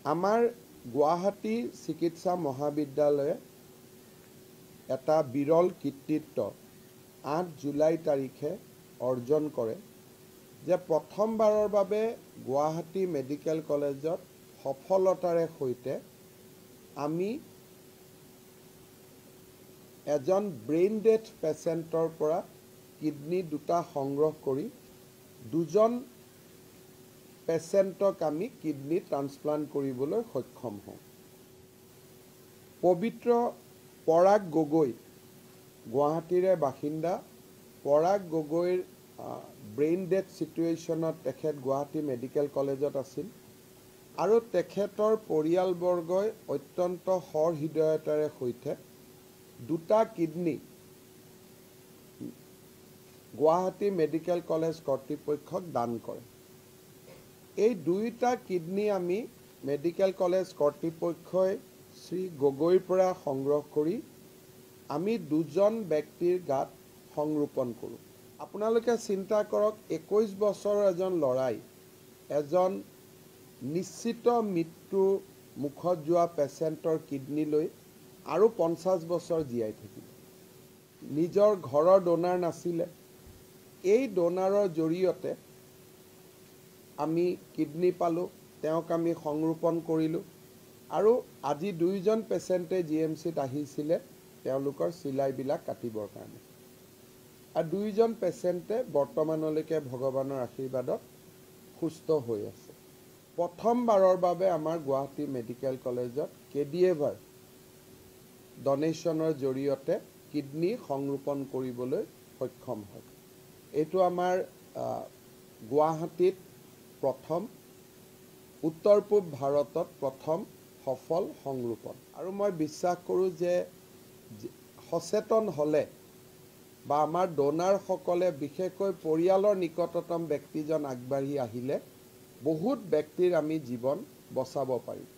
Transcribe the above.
আমাৰ গুৱাহাটী চিকিৎসা মহাবিদ্যালয়ে এটা বিৰল কৃতিত্ব 8 জুলাই তাৰিখে অৰ্জন কৰে যে প্ৰথমবাৰৰ বাবে গুৱাহাটী মেডিকেল কলেজত সফলতাৰে সৈতে আমি এজন ব্ৰেইন ডেথ পেচেণ্টৰ পৰা কিডনি দুটা সংগ্ৰহ কৰি দুজন পেচেণ্টক আমি কিডনি ট্ৰান্সপ্লান্ট কৰিবলৈ সক্ষম হওঁ। পবিত্ৰ পৰাগ গগৈ গুৱাহাটীৰে বাসিন্দা। পৰাগ গগৈৰ ব্ৰেইন ডেথ চিটুৱেশ্যনত তেখেত গুৱাহাটী মেডিকেল কলেজত আছিল আৰু তেখেতৰ পৰিয়ালবৰ্গই অত্যন্ত সহৃদয়তাৰে সৈতে দুটা কিডনি গুৱাহাটী মেডিকেল কলেজ কৰ্তৃপক্ষক দান কৰে। এই দুইটা কিডনি আমি মেডিকেল কলেজ কৰ্তৃপক্ষই শ্ৰী গগৈৰ পৰা সংগ্ৰহ কৰি আমি দুজন ব্যক্তিৰ গাত সংৰোপণ কৰোঁ। আপোনালোকে চিন্তা কৰক, 21 বছৰৰ এজন ল'ৰাই এজন নিশ্চিত মৃত্যু মুখত যোৱা পেচেণ্টৰ কিডনি লৈ আৰু 50 বছৰ জীয়াই থাকিব। নিজৰ ঘৰৰ ডোনাৰ নাছিলে, এই ডোনাৰৰ জৰিয়তে আমি কিডনি পালোঁ, তেওঁক আমি সংৰোপণ কৰিলোঁ আৰু আজি দুইজন পেচেণ্টে GMCত আহিছিলে তেওঁলোকৰ চিলাইবিলাক কাটিবৰ কাৰণে। আৰু দুইজন পেচেণ্টে বৰ্তমানলৈকে ভগৱানৰ আশীৰ্বাদত সুস্থ হৈ আছে। প্ৰথমবাৰৰ বাবে আমাৰ গুৱাহাটী মেডিকেল কলেজত KDAভাৰ ডনেশ্যনৰ জৰিয়তে কিডনি সংৰোপণ কৰিবলৈ সক্ষম হয়। এইটো আমাৰ গুৱাহাটীত প্ৰথম, উত্তৰ পূব ভাৰতত প্ৰথম সফল সংৰোপণ। আৰু মই বিশ্বাস কৰোঁ যে সচেতন হ'লে বা আমাৰ ডোনাৰসকলে বিশেষকৈ পৰিয়ালৰ নিকটতম ব্যক্তিজন আগবাঢ়ি আহিলে বহুত ব্যক্তিৰ আমি জীৱন বচাব পাৰিম।